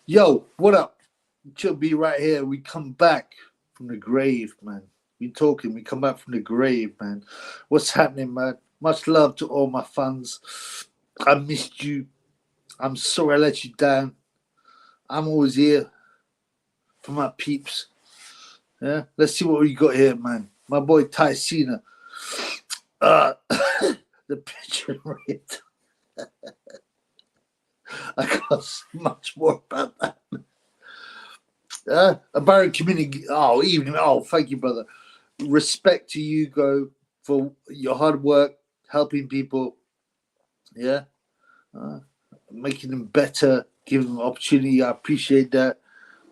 Yo, what up? Chill be right here. We come back from the grave, man. We talking. We come back from the grave, man. What's happening, man? Much love to all my fans. I missed you. I'm sorry I let you down. I'm always here for my peeps. Yeah, let's see what we got here, man. My boy Ty Cena. The picture rate. I can't say much more about that. A Barry community. Oh, evening. Oh, thank you, brother. Respect to you, go for your hard work, helping people. Yeah, making them better, giving them opportunity. I appreciate that.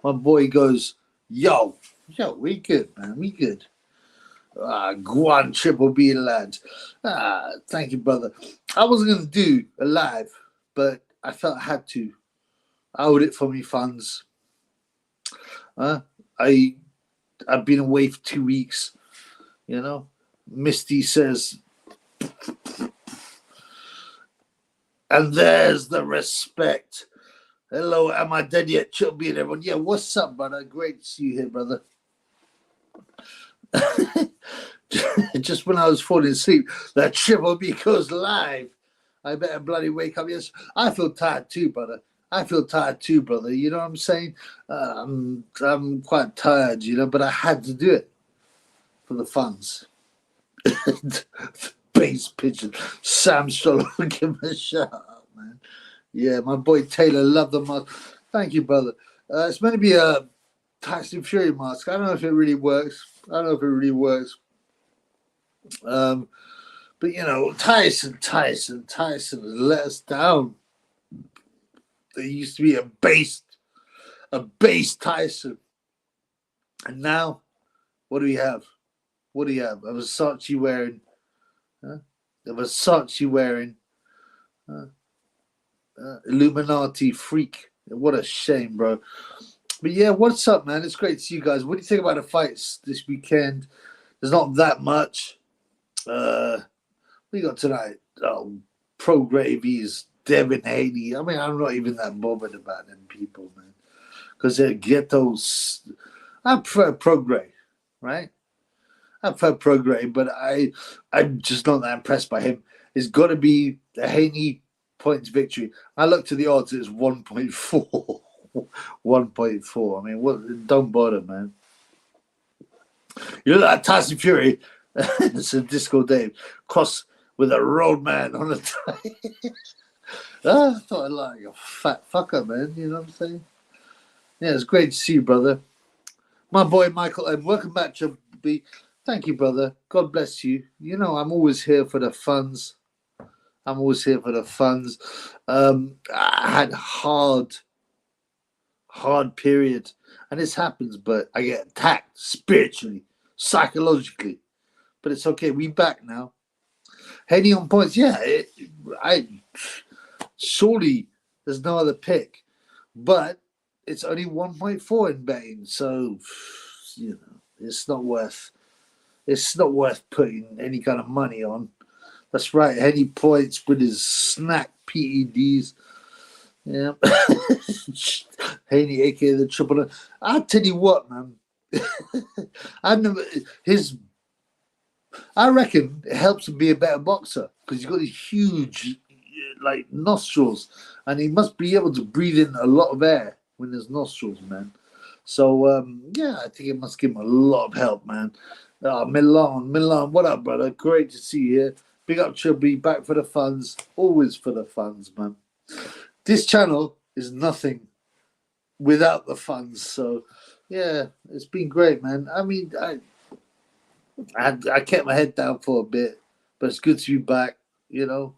My boy goes, yo, we good, man. We good. Guan Triple B lads. Thank you, brother. I wasn't gonna do a live, but I felt I had to. I owed it for me funds. I've been away for 2 weeks. You know, Misty says, and there's the respect. Hello, am I dead yet? Chubby and everyone. Yeah, what's up, brother? Great to see you here, brother. Just when I was falling asleep, that Triple B goes live. I better bloody wake up. Yes, I feel tired too, brother. You know what I'm saying? I'm quite tired, you know, but I had to do it for the funds. Bass pigeon. Sam Stroll, give him a shout out, man. Yeah, my boy Taylor, love the mask. Thank you, brother. It's meant to be a Tyson Fury mask. I don't know if it really works. But you know, Tyson has let us down. There used to be a base Tyson. And now, what do we have? A Versace wearing. Illuminati freak. What a shame, bro. But yeah, what's up, man? It's great to see you guys. What do you think about the fights this weekend? There's not that much. What do you got tonight? Oh, Prograis, Devin Haney. I mean, I'm not even that bothered about them people, man. Because they're ghettos. I prefer Prograis, right? I prefer Prograis, but I'm just not that impressed by him. It's got to be the Haney points victory. I looked at the odds, it's 1.4. 1.4. I mean, what? Don't bother, man. You look like Tyson Fury. It's a Disco Dave. Cross with a roadman on a tie. I thought I like a fat fucker, man. You know what I'm saying? Yeah, it's great to see you, brother. My boy Michael, and welcome back to B. Thank you, brother. God bless you. You know, I'm always here for the funds. I had hard period, and this happens, but I get attacked spiritually, psychologically. But it's okay. We back now. Haney on points. Yeah, surely there's no other pick, but it's only 1.4 in betting, so you know it's not worth putting any kind of money on. That's right. Haney points with his snack PEDs. Yeah, Haney, aka the triple. I tell you what, man. I reckon it helps him be a better boxer because he's got these huge, like nostrils, and he must be able to breathe in a lot of air when there's nostrils, man. So yeah, I think it must give him a lot of help, man. Milan, what up, brother? Great to see you here. Big up, Chubby, back for the funds. Always for the funds, man. This channel is nothing without the funds. So, yeah, it's been great, man. I mean, I kept my head down for a bit, but it's good to be back, you know.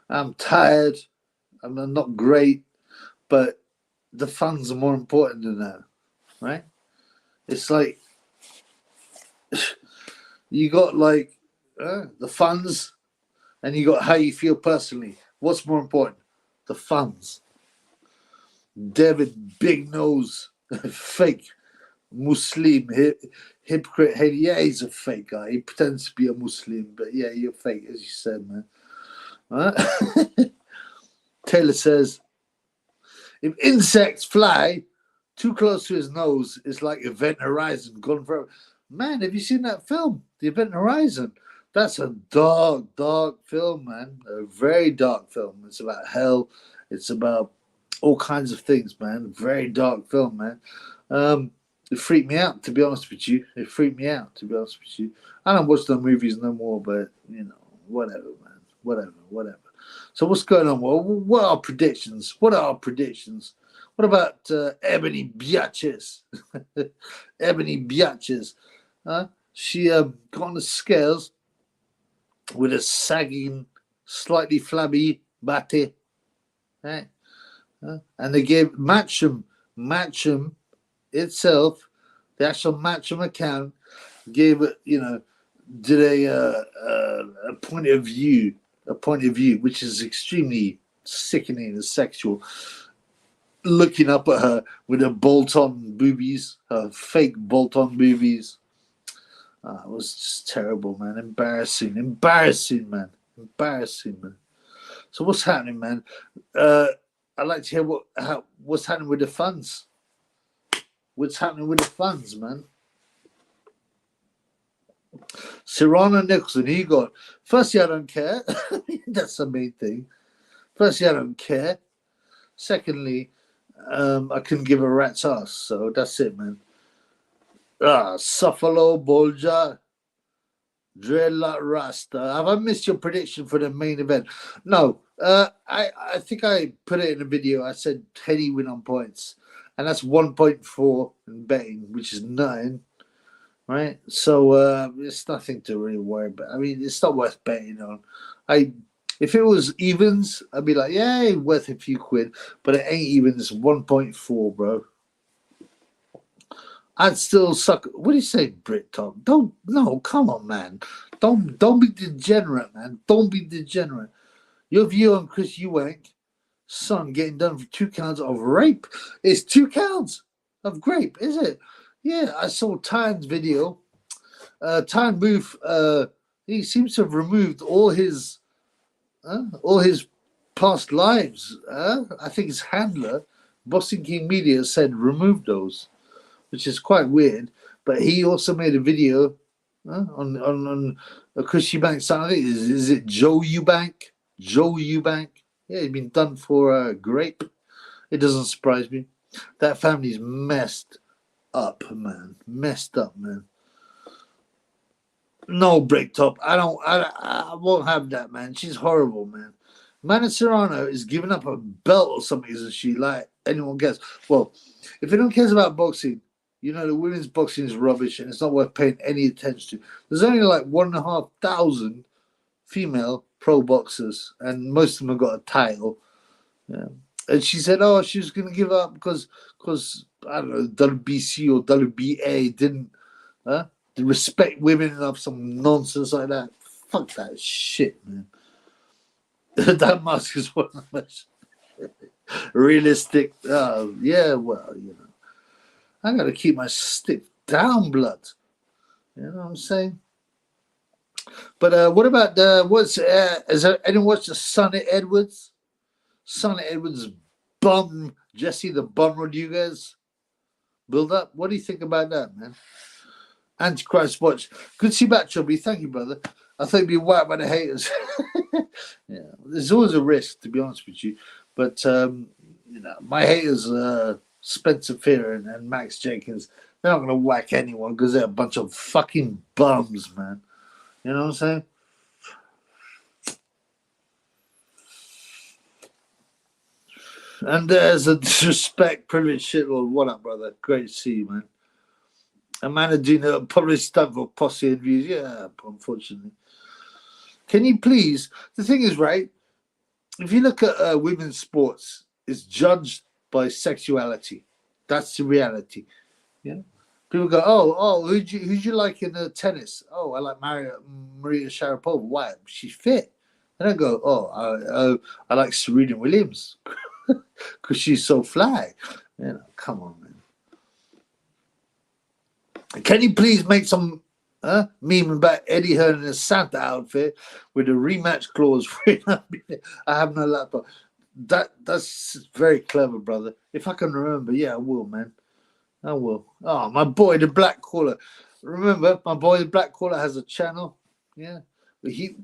I'm tired. I'm not great, but the funds are more important than that, right? It's like you got like the funds and you got how you feel personally. What's more important? The funds. David Big Nose, fake Muslim, hypocrite. Hey, yeah, he's a fake guy. He pretends to be a Muslim, but yeah, you're fake, as you said, man. Taylor says, If insects fly too close to his nose, it's like Event Horizon gone forever. Man, have you seen that film, The Event Horizon? That's a dark, dark film, man. A very dark film. It's about hell. It's about all kinds of things, man. Very dark film, man. It freaked me out, to be honest with you. It freaked me out, to be honest with you. I don't watch the movies no more, but, you know, whatever, man. Whatever. So what's going on? Well, what are our predictions? What about Ebanie Biatches? Ebanie Biatches. She got on the scales with a sagging, slightly flabby bate. Right? And they gave Matcham itself, the actual Matcham account, gave it, you know, did a point of view, which is extremely sickening and sexual. Looking up at her with her bolt-on boobies, her fake bolt-on boobies. It was just terrible, man. Embarrassing, man. So what's happening, man? I'd like to hear what's happening with the funds. What's happening with the funds, man? Serrano Nicholson, he got. Firstly, I don't care. That's the main thing. Firstly, I don't care. Secondly, I couldn't give a rat's ass. So that's it, man. Suffalo Bolja, Dreadlock Rasta. Have I missed your prediction for the main event? No. I think I put it in a video. I said Haney win on points. And that's 1.4 in betting, which is 9. Right? So it's nothing to really worry about. I mean, it's not worth betting on. If it was evens, I'd be like, yeah, worth a few quid. But it ain't even. It's 1.4, bro. I'd still suck. What do you say, Brit Tom? Come on, man. Don't be degenerate, man. Don't be degenerate. Your view on Chris Eubank, son, getting done for 2 counts of rape. It's 2 counts of rape, is it? Yeah, I saw Tyne's video. Tyne Booth, he seems to have removed all his past lives. I think his handler, Boston King Media, said remove those, which is quite weird. But he also made a video on Chris Eubank son. I think is it Joe Eubank? Joe Eubank. Yeah, he's been done for rape. It doesn't surprise me. That family's messed up, man. Messed up, man. No, Bricktop. I won't have that, man. She's horrible, man. Mana Serrano is giving up a belt or something, isn't she? Like anyone cares. Well, if anyone cares about boxing, you know the women's boxing is rubbish and it's not worth paying any attention to. There's only like 1,500 female pro boxers, and most of them have got a title. Yeah. And she said, "Oh, she was going to give up because I don't know, WBC or WBA didn't respect women enough, some nonsense like that." Fuck that shit, man. That mask is one of the most realistic. Yeah, well, you know, I got to keep my stick down, blood. You know what I'm saying? But what about has anyone watched the Sonny Edwards? Sonny Edwards bum Jesse the Bum Rodriguez build up. What do you think about that, man? Antichrist watch. Good to see you back, Chubby. Thank you, brother. I thought you'd be whacked by the haters. Yeah, there's always a risk, to be honest with you. But you know, my haters, Spencer Fear and Max Jenkins, they're not going to whack anyone because they're a bunch of fucking bums, man. You know what I'm saying? And there's a disrespect, privilege shit. Well, what up, brother? Great to see you, man. A man of doing a public stunt for posse interviews. Yeah, unfortunately. Can you please? The thing is, right? If you look at women's sports, it's judged by sexuality. That's the reality. Yeah. People go, oh, who'd you like in tennis? Oh, I like Maria Sharapova. Why? She's fit. They don't go, oh, I like Serena Williams because she's so fly. You know, come on, man. Can you please make some meme about Eddie Hearn in a Santa outfit with a rematch clause? I have no laptop. that's very clever, brother. If I can remember, yeah, I will, man. I will. Oh, my boy, the Black Caller. Remember, my boy, the Black Caller has a channel. Yeah, he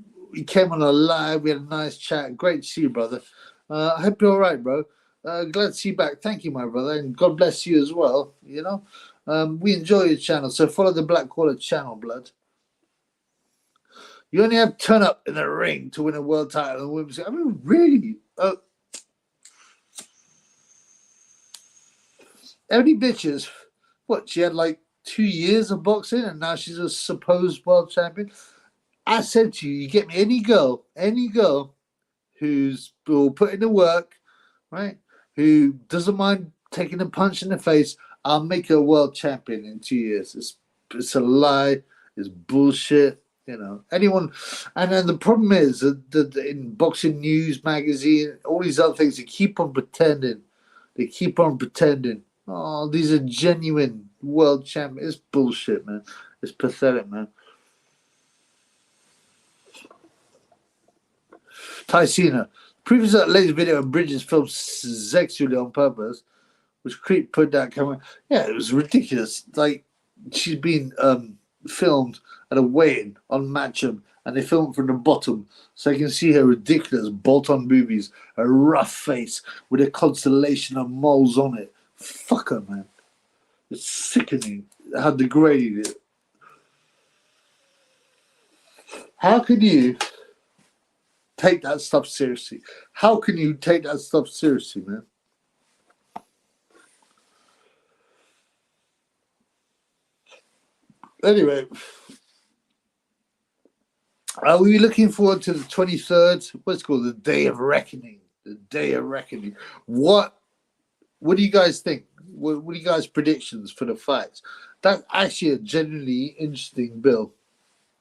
came on a live. We had a nice chat. Great to see you, brother. I hope you're all right, bro. Glad to see you back. Thank you, my brother, and God bless you as well. You know, we enjoy your channel, so follow the Black Caller channel, blood. You only have to turn up in the ring to win a world title and women's. I mean, really? Ebanie bitches. What? She had like 2 years of boxing, and now she's a supposed world champion. I said to you, you get me any girl who's will put in the work, right? Who doesn't mind taking a punch in the face. I'll make her a world champion in 2 years. It's a lie. It's bullshit. You know, anyone, and then the problem is that in boxing news, magazine, all these other things, they keep on pretending. They keep on pretending. Oh, these are genuine world champions. It's bullshit, man. It's pathetic, man. Tycena. Previous latest video of Bridges filmed sexually on purpose, which Creep put that camera. Yeah, it was ridiculous. Like, she's been filmed at a weigh-in on Matcham, and they filmed from the bottom so you can see her ridiculous bolt-on boobies, her rough face with a constellation of moles on it. Fuck her, man. It's sickening how degraded it. How can you take that stuff seriously? How can you take that stuff seriously, man? Anyway, are we looking forward to the 23rd? What's it called? The Day of Reckoning. The Day of Reckoning. What do you guys think? What are you guys' predictions for the fights? That's actually a genuinely interesting bill.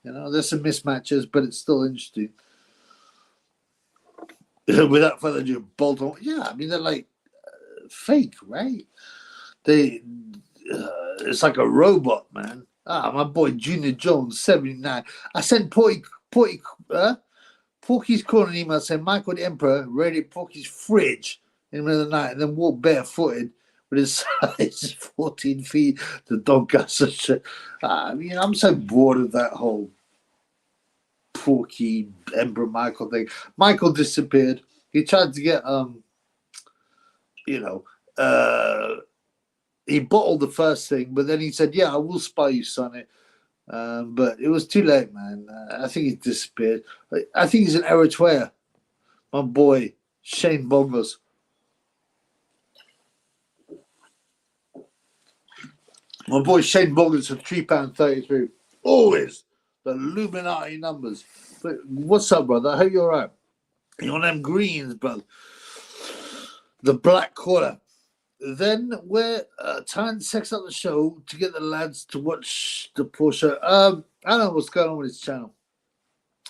You know, there's some mismatches, but it's still interesting. Without further ado, bolt on. Yeah, I mean, they're like fake, right? It's like a robot, man. My boy Junior Jones, 79. I sent Porky's calling an email saying Michael the Emperor raided Porky's fridge in the middle of the night and then walked barefooted with his size 14 feet to Doncaster shit. I mean, I'm so bored of that whole Porky Emperor Michael thing. Michael disappeared. He tried to get he bottled the first thing, but then he said, "Yeah, I will spy you, Sonny." But it was too late, man. I think he disappeared. I think he's an Eritrea. My boy Shane Bongos. My boy Shane Bongos for £3.33. Always the Illuminati numbers. But what's up, brother? I hope you're all right. You want them greens, brother? The Black Quarter. Then we're trying to sex up the show to get the lads to watch the Porsche. I don't know what's going on with his channel.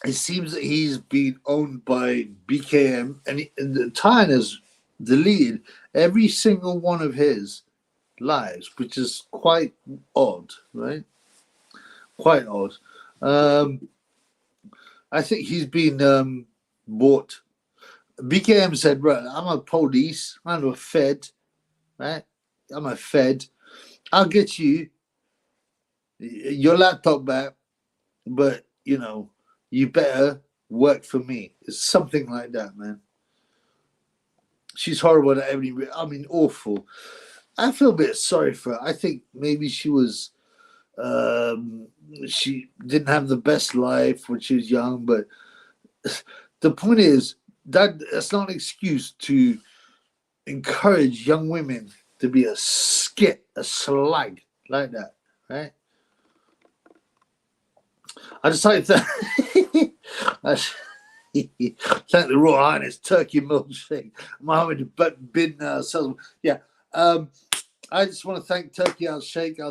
It seems that he's been owned by BKM, and Tyne has deleted every single one of his lives, which is quite odd, right? Quite odd. I think he's been bought. BKM said, right, I'm a police, I'm a Fed. Right? I'm a Fed. I'll get you your laptop back, but you better work for me. It's something like that, man. She's horrible at every. I mean, awful. I feel a bit sorry for her. I think maybe she was. She didn't have the best life when she was young, but the point is that's not an excuse to encourage young women to be a skit, a slag like that, right? I just like that. Thank the Royal Highness Turkey milkshake, Mohammed bin Salman. Yeah, I just want to thank Turkey Al Sheikh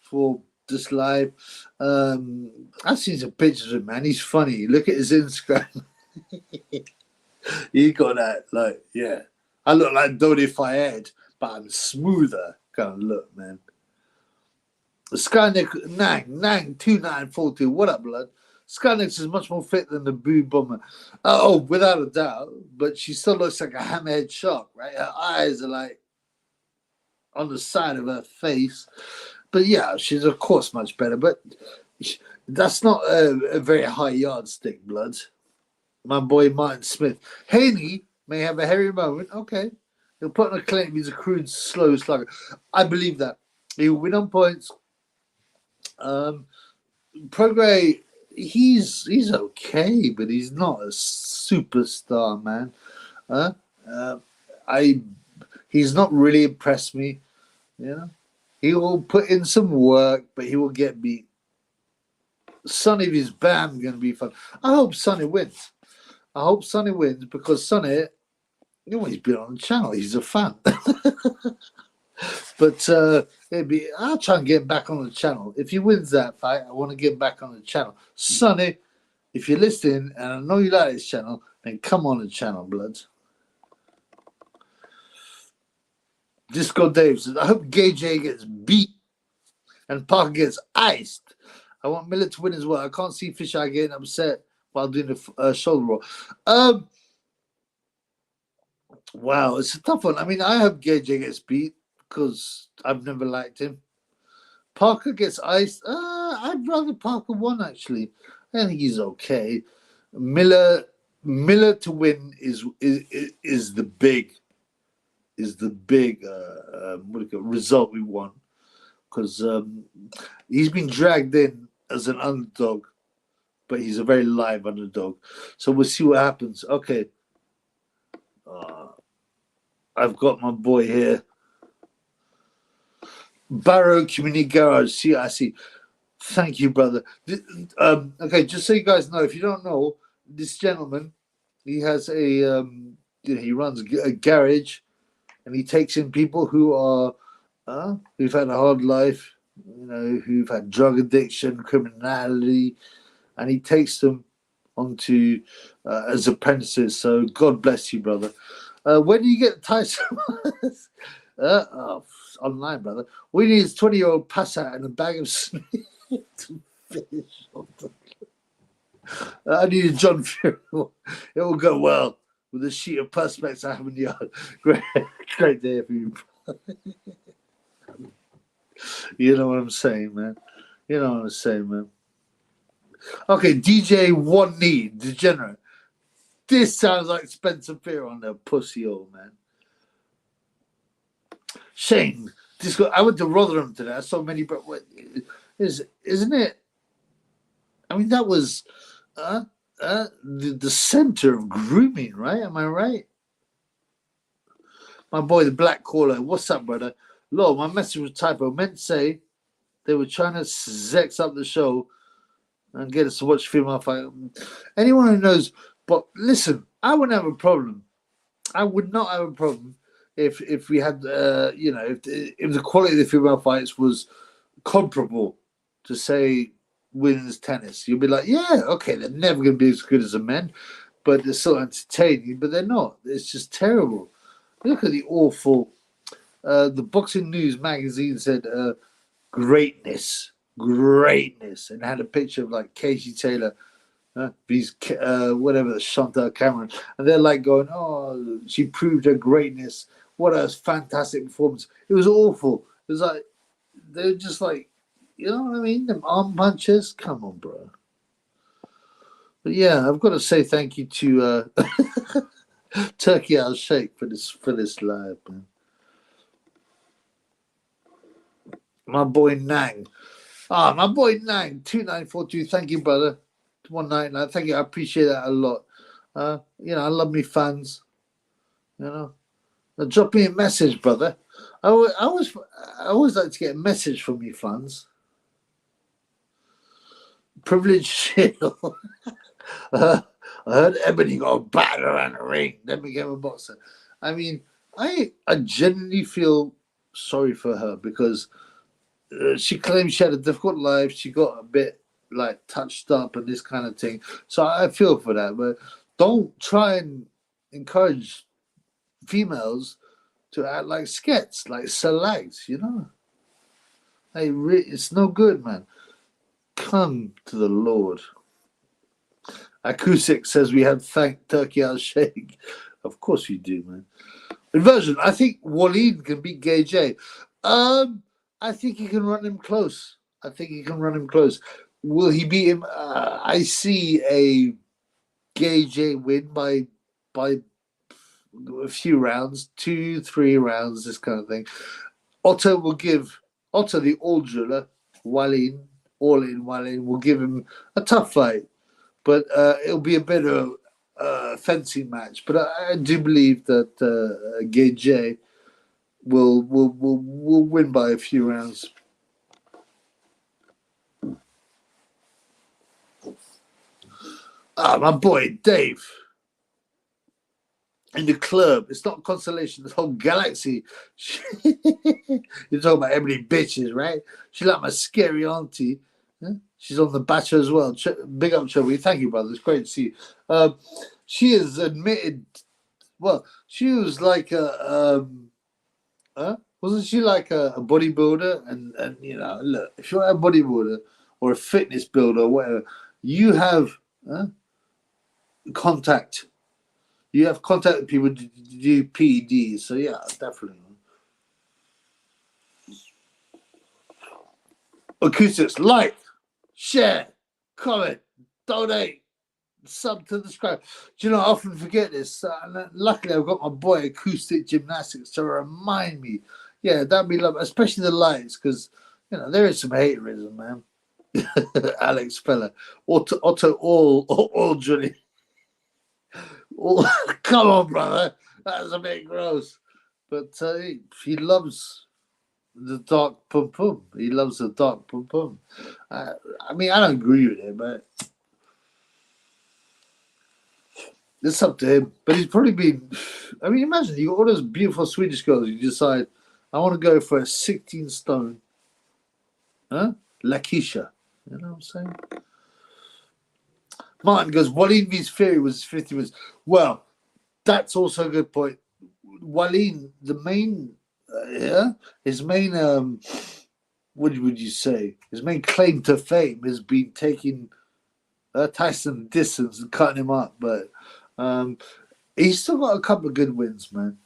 for this live. I've seen some pictures of him, man. He's funny. Look at his Instagram. He got that, like, yeah. I look like Dodi Fayed, but I'm smoother kind of look, man. Skynick Nang 2942. What up, blood? Skynex is much more fit than the Boo Bomber. Oh, without a doubt. But she still looks like a hammerhead shark, right? Her eyes are like on the side of her face. But yeah, she's of course much better. But that's not a very high yardstick, blood. My boy Martin Smith. Haney may have a hairy moment. Okay. He'll put on a claim he's a crude, slow slugger. I believe that. He'll win on points. Prograis, he's okay, but he's not a superstar, man. He's not really impressed me. You know, he will put in some work, but he will get beat. Sonny vs Bam going to be fun. I hope Sonny wins. I hope Sonny wins because Sonny, you know, he's been on the channel. He's a fan. But I'll try and get him back on the channel. If he wins that fight, I want to get him back on the channel. Sonny, if you're listening, and I know you like this channel, then come on the channel, blood. Disco Dave says, I hope Gay J gets beat and Parker gets iced. I want Miller to win as well. I can't see Fisheye getting upset while doing the shoulder roll. Wow, it's a tough one. I mean, I hope Gay J gets beat because I've never liked him. Parker gets iced. I'd rather Parker won, actually. I think he's okay. Miller to win is the big result we want, because he's been dragged in as an underdog, but he's a very live underdog. So we'll see what happens. Okay. I've got my boy here. Barrow Community Garage, CIC. Thank you, brother. Okay, just so you guys know, if you don't know, this gentleman, he has he runs a garage, and he takes in people who are who've had a hard life, you know, who've had drug addiction, criminality, and he takes them onto as apprentices. So God bless you, brother. When do you get Tyson? Online, brother. We need his 20-year-old pass out and a bag of snakes to finish. I need a John Fury. It will go well with a sheet of perspex I have in the yard. Great day for you. You know what I'm saying, man. You know what I'm saying, man. Okay, DJ One Knee, Degenerate. This sounds like Spencer Fear on their pussy old man. Shane, I went to Rotherham today. I saw many, but isn't it? I mean, that was the center of grooming, right? Am I right? My boy, the Black Caller. What's up, brother? Lord, my message was typo. Meant to say they were trying to sex up the show and get us to watch female fight. Anyone who knows, but listen, I wouldn't have a problem. I would not have a problem if we had, if the quality of the female fights was comparable to, say, women's tennis. You'd be like, yeah, okay, they're never going to be as good as the men, but they're still entertaining. But they're not. It's just terrible. Look at the awful. The Boxing News magazine said greatness, and had a picture of like Casey Taylor, these whatever, the Chantal Cameron, and they're like going, oh, she proved her greatness. What a fantastic performance! It was awful. It was like they're just like, you know what I mean? Them arm punches. Come on, bro. But yeah, I've got to say thank you to Turkey Al Sheikh for this live, man. My boy Nang. My boy Nang, 2942. Thank you, brother. 199. Thank you. I appreciate that a lot. I love me fans. Now, drop me a message, brother. I always like to get a message from you fans. Privileged shit. I heard Ebanie got a battle around the ring, then became a boxer. I mean, I genuinely feel sorry for her because she claims she had a difficult life. She got a bit like touched up and this kind of thing. So I feel for that. But don't try and encourage females to act like skets, like salags, you know? Hey, it's no good, man. Come to the Lord. Acoustic says we had thanked Turkey Al Sheikh. Of course you do, man. Inversion. I think Waleed can beat Gay J. I think he can run him close. Will he beat him? I see a Gay J win by a few rounds, 2-3 rounds, this kind of thing. Otto will give Otto the all driller, Waleed, Waleed will give him a tough fight, but it'll be a bit of a fencing match. But I do believe that Gay J will win by a few rounds. My boy Dave in the club. It's not consolation. This whole galaxy. You're talking about Ebanie bitches, right? She's like my scary auntie. She's on the Bachelor as well. Big up, Chubby. Thank you, brother. It's great to see you. She has admitted. Well, she was like wasn't she like a bodybuilder? And you know, look, if you're a bodybuilder or a fitness builder or whatever, you have contact. You have contact with people to do PEDs. So yeah, definitely. Acoustics, like, share, comment, donate, sub to subscribe. Do you know, I often forget this. And luckily, I've got my boy Acoustic Gymnastics to remind me. Yeah, that'd be lovely, especially the lights, because, you know, there is some haterism, man. Alex Fella. Otto, all Johnny. Come on, brother. That's a bit gross. But he loves the dark pum pum. He loves the dark pum pum. I mean, I don't agree with it, but it's up to him. But he's probably been. I mean, imagine you got all those beautiful Swedish girls. You decide, I want to go for a 16 stone. Lakeisha. You know what I'm saying? Martin goes, Waleed vs Fury was 50 minutes. Well, that's also a good point. Waleed, the main, his main, what would you say? His main claim to fame has been taking Tyson distance and cutting him up. But he's still got a couple of good wins, man.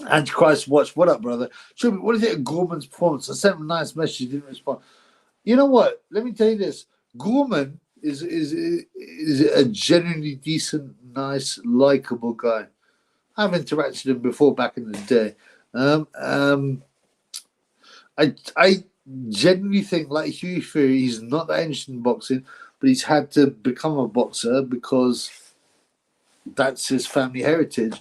Antichrist Watch, what up, brother? Shubi, what do you think of Gorman's performance? I sent him a nice message, he didn't respond. You know what? Let me tell you this. Gorman is a genuinely decent, nice, likable guy. I've interacted with him before back in the day. I genuinely think, like Hughie Fury, he's not that interested in boxing, but he's had to become a boxer because that's his family heritage.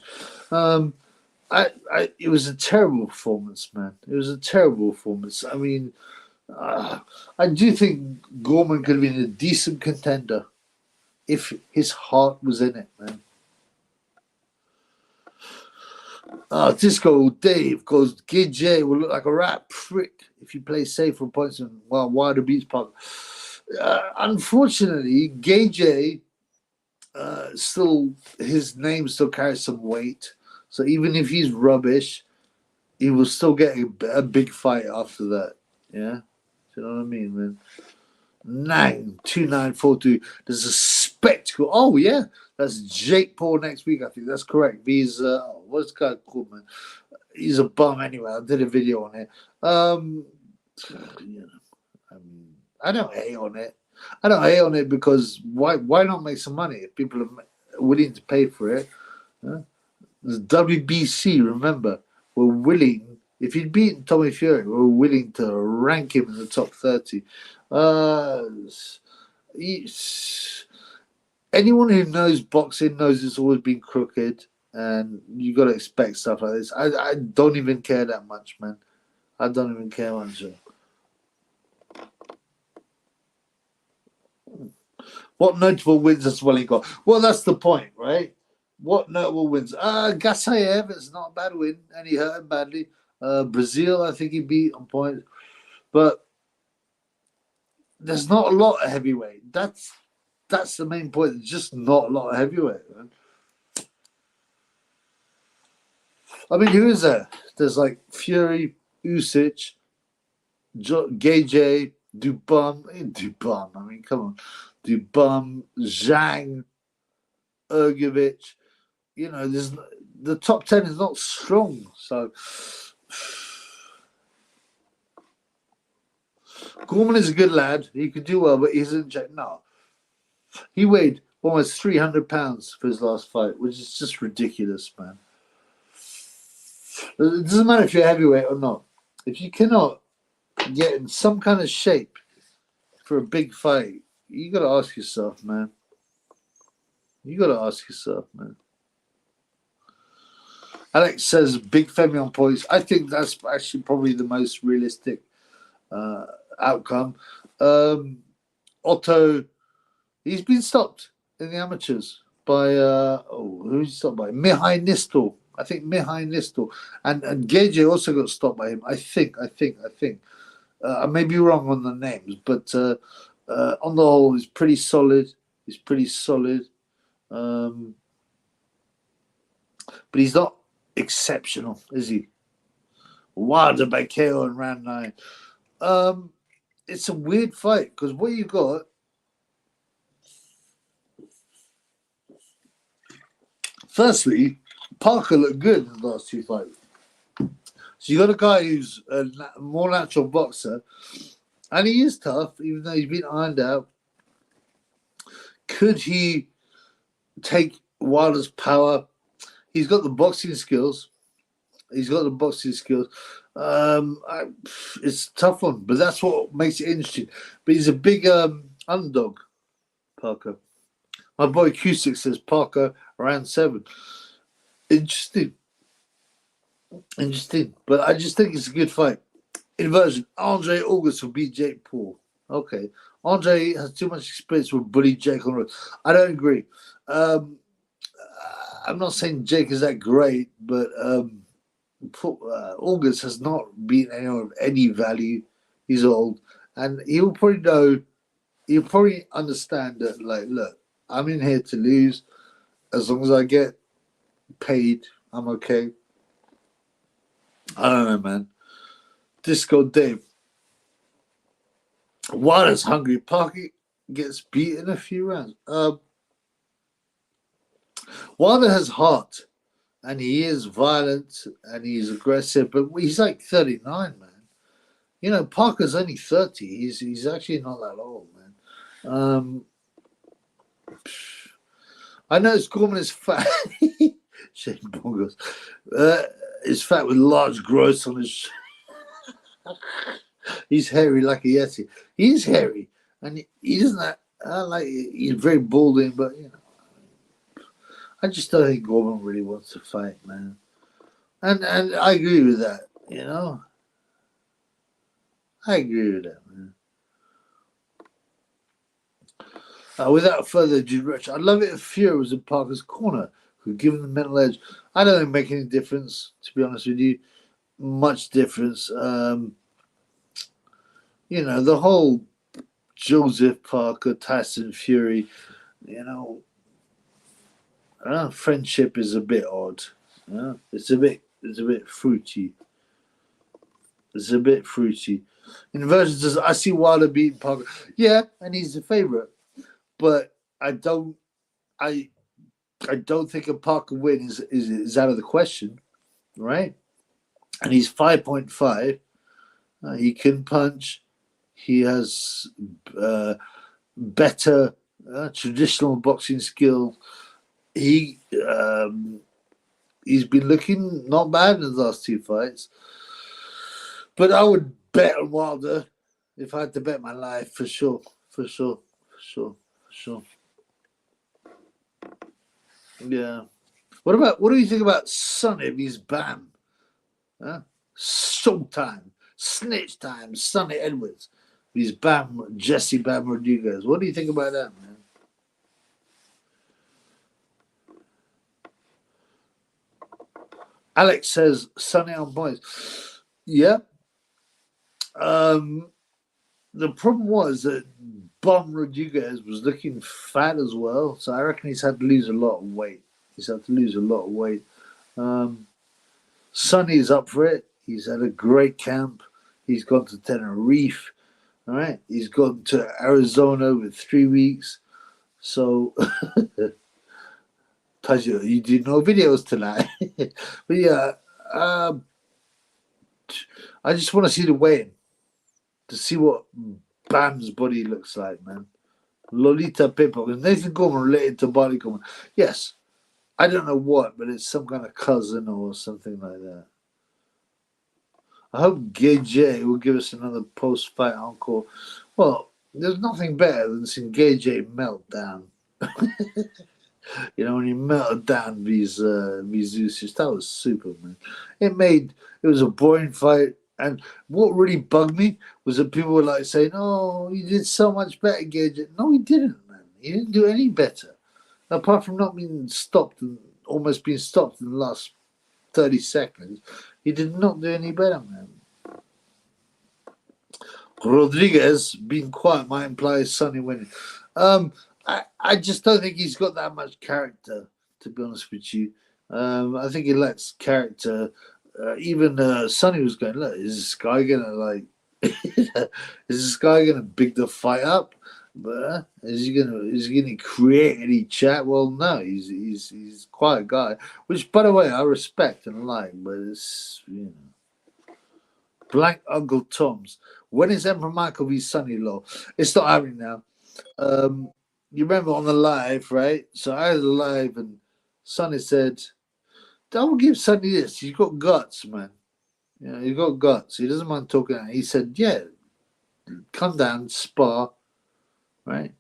It was a terrible performance, man. It was a terrible performance. I mean, I do think Gorman could have been a decent contender if his heart was in it, man. Disco Dave goes, Gay J will look like a rat prick if you play safe for points in Wilder Beach Park. Unfortunately, Gay J still, his name still carries some weight. So even if he's rubbish, he will still get a big fight after that. Yeah? Do you know what I mean, man? 2942. There's a spectacle. Oh, yeah. That's Jake Paul next week, I think. That's correct. He's, what's the guy called, man? He's a bum anyway. I did a video on it. You know, I mean, I don't hate on it. I don't hate on it because why not make some money if people are willing to pay for it? The WBC, remember, were willing, if he'd beaten Tommy Fury, we were willing to rank him in the top 30. Anyone who knows boxing knows it's always been crooked, and you got to expect stuff like this. I don't even care that much, man. I don't even care much. What notable wins has Swelling got? Well, that's the point, right? What notable wins? Gasayev, it's not a bad win, and he hurt him badly. Brazil, I think he beat on points. But there's not a lot of heavyweight. That's the main point. There's just not a lot of heavyweight, man. I mean, who is there? There's like Fury, Usyk, Gay J, Dubon. I mean, come on. Dubum, Zhang, Ergovic. You know, the top 10 is not strong. So Gorman is a good lad. He could do well, but he isn't. No, he weighed almost 300 pounds for his last fight, which is just ridiculous, man. It doesn't matter if you're heavyweight or not. If you cannot get in some kind of shape for a big fight, you got to ask yourself, man. You got to ask yourself, man. Alex says big Femi on points. I think that's actually probably the most realistic outcome. Otto, he's been stopped in the amateurs by who's he stopped by? Mihai Nistel. I think Mihai Nistel. And Gage also got stopped by him. I think. I may be wrong on the names, but on the whole, he's pretty solid. But he's not exceptional, is he? Wilder by KO in round 9. It's a weird fight because what you got, firstly, Parker looked good in the last 2 fights. So you got a guy who's a more natural boxer, and he is tough, even though he's been ironed out. Could he take Wilder's power? He's got the boxing skills. It's a tough one, but that's what makes it interesting. But he's a big underdog, Parker. My boy Cusick says Parker around 7. Interesting. But I just think it's a good fight. Inversion. Andre August will beat Jake Paul. Okay. Andre has too much experience with bully Jake on the road. I don't agree. I'm not saying Jake is that great, but August has not been anyone of any value. He's old, and he'll probably understand that, like, look, I'm in here to lose. As long as I get paid, I'm okay. I don't know, man. Disco Dave. Wilder's hungry. Parker gets beaten a few rounds. Wilder has heart, and he is violent, and he's aggressive, but he's like 39, man. You know, Parker's only 30. He's actually not that old, man. I know Gorman is fat. Shane Bongos. Is fat with large growths on his. He's hairy like a Yeti. He's hairy, and he doesn't like. He's very balding, but you know. I just don't think Gorman really wants to fight, man. And I agree with that, you know. I agree with that, man. Without further ado, Rich, I'd love it if Fury was in Parker's corner, could give him the mental edge. I don't think it make any difference, to be honest with you. Much difference. You know, the whole Joseph Parker, Tyson Fury, you know, friendship is a bit odd. It's a bit fruity. Inversion says, I see Wilder beating Parker. Yeah, and he's the favorite. But I don't think a Parker win is out of the question, right? And he's 5.5. He can punch. He has better traditional boxing skill. He's been looking not bad in the last 2 fights. But I would bet on Wilder if I had to bet my life, for sure. Yeah. What do you think about Sonny if he's Bam? Showtime, snitch time, Sonny Edwards. He's Bam, Jesse Bam Rodriguez. What do you think about that, man? Alex says Sonny on points. Yeah. The problem was that Bam Rodriguez was looking fat as well, so I reckon he's had to lose a lot of weight. Sonny's up for it. He's had a great camp. He's gone to Tenerife. All right, he's gone to Arizona with 3 weeks. So, you did no videos tonight. But yeah, um, I just want to see the weigh-in to see what Bam's body looks like, man. Lolita Pippo. Is Nathan Gorman related to Barley Gorman? Yes. I don't know what, but it's some kind of cousin or something like that. I hope Gay J will give us another post-fight encore. Well, there's nothing better than seeing Gay J melt down. You know, when he melted down these Usos, that was super, man. It was a boring fight. And what really bugged me was that people were like saying, "Oh, he did so much better, Gay J." No, he didn't, man. He didn't do any better. Apart from not being stopped and almost being stopped in the last 30 seconds, he did not do any better, man. Rodriguez being quiet might imply Sonny winning. I just don't think he's got that much character, to be honest with you. I think he lacks character. Even Sonny was going, look, is this guy gonna is this guy gonna big the fight up? But is he gonna create any chat? Well, no, he's quite a guy, which by the way I respect and like, but it's Blank Uncle Tom's. When is Emperor Michael v Sonny Law? It's not happening now. You remember on the live, right? So I had a live and Sonny said, I will give Sonny this. He's got guts, man. You know, he's got guts. He doesn't mind talking. He said, yeah, come down, spar, right?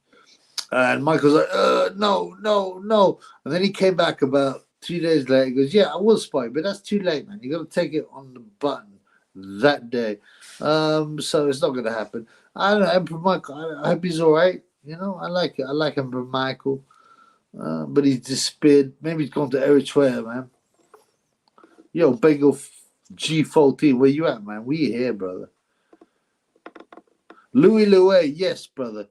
And Michael's like, no, no, no. And then he came back about 2 days later. He goes, yeah, I will spar, but that's too late, man. You got to take it on the button that day. So it's not going to happen. I don't know, Emperor Michael, I hope he's all right. You know, I like it. I like Emperor Michael. But he's disappeared. Maybe he's gone to Eritrea, man. Yo, Bengal G14, where you at, man? We here, brother. Louis, yes, brother.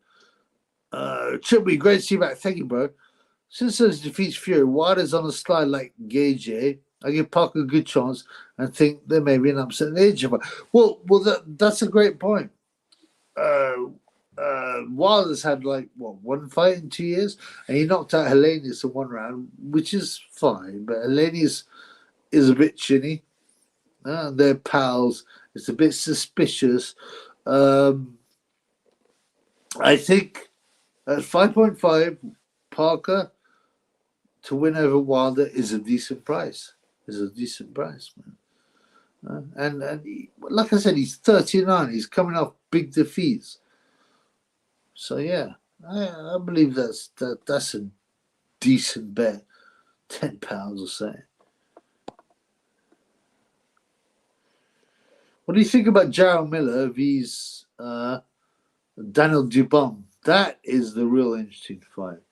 Triple, great to see you back. Thank you, bro. Since those defeats Fury, Wilder's on a slide like Gage. I give Parker a good chance and think there may be an upset in the age. Well, that's a great point. Wilder's had one fight in 2 years, and he knocked out Hellenius in one round, which is fine. But Hellenius is a bit chinny. They're pals. It's a bit suspicious. I think at 5.5, Parker to win over Wilder is a decent price. Man. And he, like I said, he's 39. He's coming off big defeats. So yeah, I believe that's a decent bet. £10 or so. What do you think about Jarrell Miller vs Daniel Dubon? That is the real interesting fight.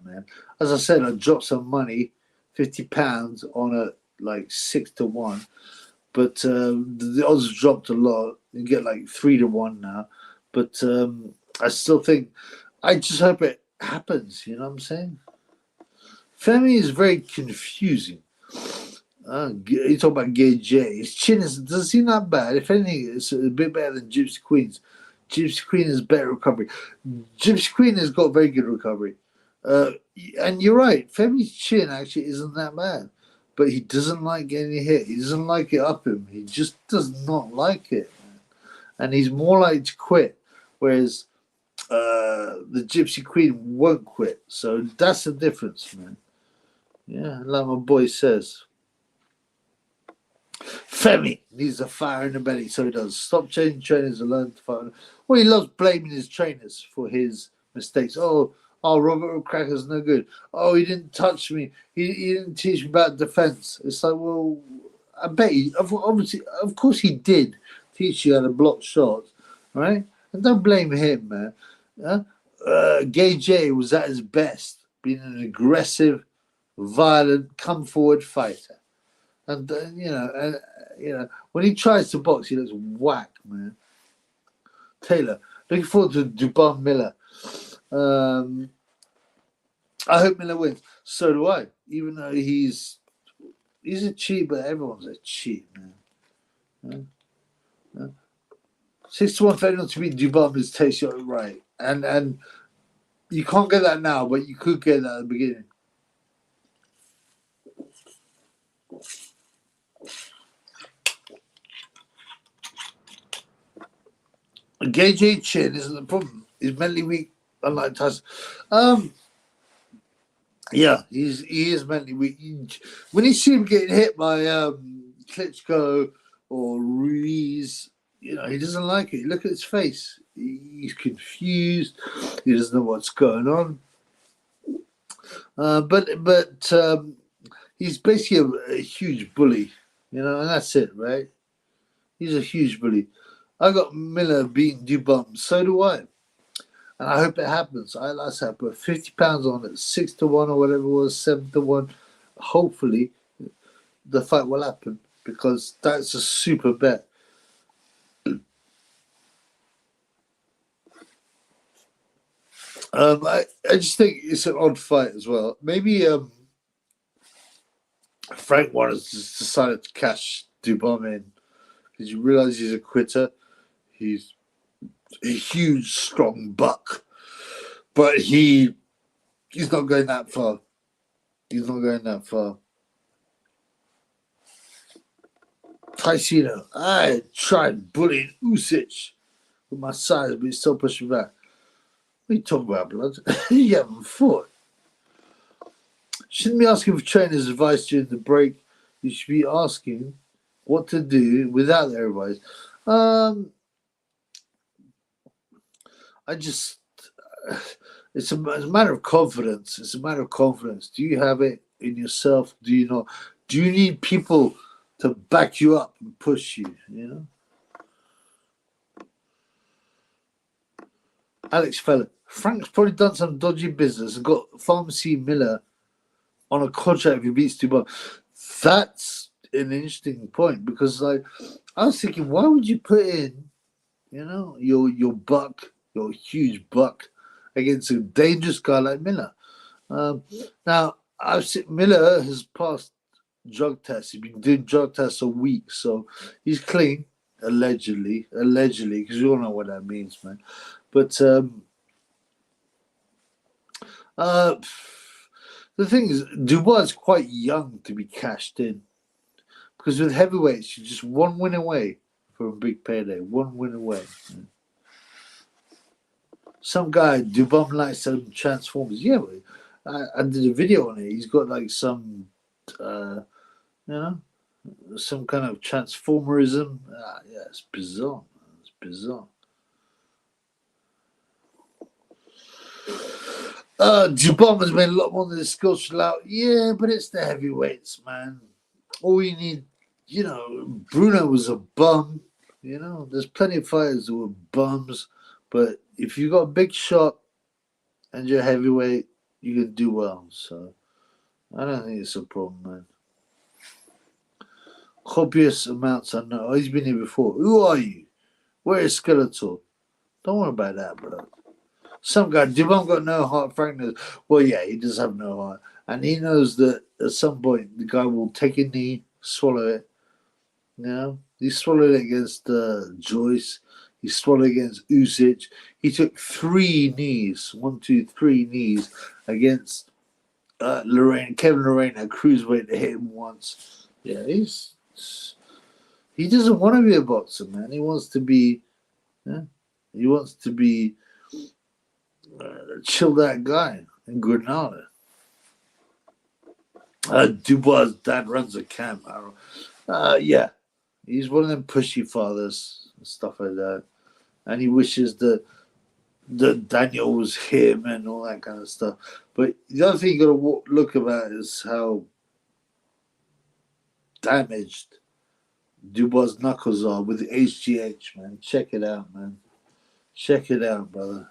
Man. As I said, I dropped some money, £50 on a 6-1, but the odds dropped a lot. You get 3-1 now, but I still think. I just hope it happens. You know what I'm saying? Femi is very confusing. You talk about Gay J. His chin does seem not bad. If anything, it's a bit better than Gypsy Queen's. Gypsy Queen has better recovery. Gypsy Queen has got very good recovery. And you're right, Femi's chin actually isn't that bad. But he doesn't like getting hit. He doesn't like it up him. He just does not like it. Man. And he's more likely to quit. Whereas the Gypsy Queen won't quit. So that's the difference, man. Yeah, like my boy says. Femi needs a fire in the belly, so he does. Stop changing trainers and learn to fight. Well, he loves blaming his trainers for his mistakes. Oh, Robert Cracker's no good. Oh, he didn't touch me. He didn't teach me about defense. It's like, well, I bet he, obviously, of course he did teach you how to block shots, right? And don't blame him, man. Gay J was at his best, being an aggressive, violent, come forward fighter. And when he tries to box, he looks whack, man. Taylor, looking forward to Dubon Miller. I hope Miller wins. So do I. Even though he's a cheat, but everyone's a cheat, man. 6-1 favorite to beat Dubon is tasty, right? And you can't get that now, but you could get that at the beginning. Gage Chin isn't the problem. He's mentally weak, unlike Tyson. Yeah, he is mentally weak. When you see him getting hit by Klitschko or Ruiz, you know, he doesn't like it. Look at his face. He's confused. He doesn't know what's going on. But he's basically a huge bully, you know, and that's it, right? He's a huge bully. I got Miller beating Dubon. So do I. And I hope it happens. I put £50 on it, 6-1 or whatever it was, 7-1. Hopefully, the fight will happen because that's a super bet. I just think it's an odd fight as well. Maybe Frank Warren's just decided to cash Dubon in because you realize he's a quitter. He's a huge, strong buck, but he's not going that far. He's not going that far. Taisino, I tried bullying Usyk with my size, but he's still pushing back. What are you talking about, blood? You haven't fought. Shouldn't be asking for trainers' advice during the break. You should be asking what to do without their advice. It's a matter of confidence. It's a matter of confidence. Do you have it in yourself? Do you not? Do you need people to back you up and push you, you know? Alex Feller. Frank's probably done some dodgy business and got Pharmacy Miller on a contract if he beats Dubon. That's an interesting point because I was thinking, why would you put in, you know, your buck, your huge buck against a dangerous guy like Miller? Now, I've seen Miller has passed drug tests. He's been doing drug tests a week, so he's clean, allegedly, because we all know what that means, man. But the thing is, Dubois is quite young to be cashed in because with heavyweights, you're just one win away from a big payday. One win away. Some guy, Dubon likes some Transformers. Yeah, I did a video on it. He's got like some, you know, some kind of transformerism. Yeah, it's bizarre. It's bizarre. Dubon has made a lot more than the skills should allow. Yeah, but it's the heavyweights, man. All you need, you know, Bruno was a bum. You know, there's plenty of fighters who were bums. But if you got a big shot and you're heavyweight, you can do well. So I don't think it's a problem, man. Copious amounts I know. Oh, he's been here before. Who are you? Where is Skeletor? Don't worry about that, bro. Some guy, Dubon got no heart. Frank knows. Well, yeah, he does have no heart. And he knows that at some point the guy will take a knee, swallow it. You know? He swallowed it against Joyce. He swallowed against Usyk. He took 3 knees, 1, 2, 3 knees against Lorraine. Kevin Lorraine, a cruiserweight, to hit him once. Yeah, he doesn't want to be a boxer, man. He wants to be, he wants to be a chilled out guy in Granada. Dubois' dad runs a camp. Yeah, he's one of them pushy fathers and stuff like that. And he wishes that Daniel was him and all that kind of stuff. But the other thing you got to look about is how damaged Dubois' knuckles are with the HGH, man. Check it out, man. Check it out, brother.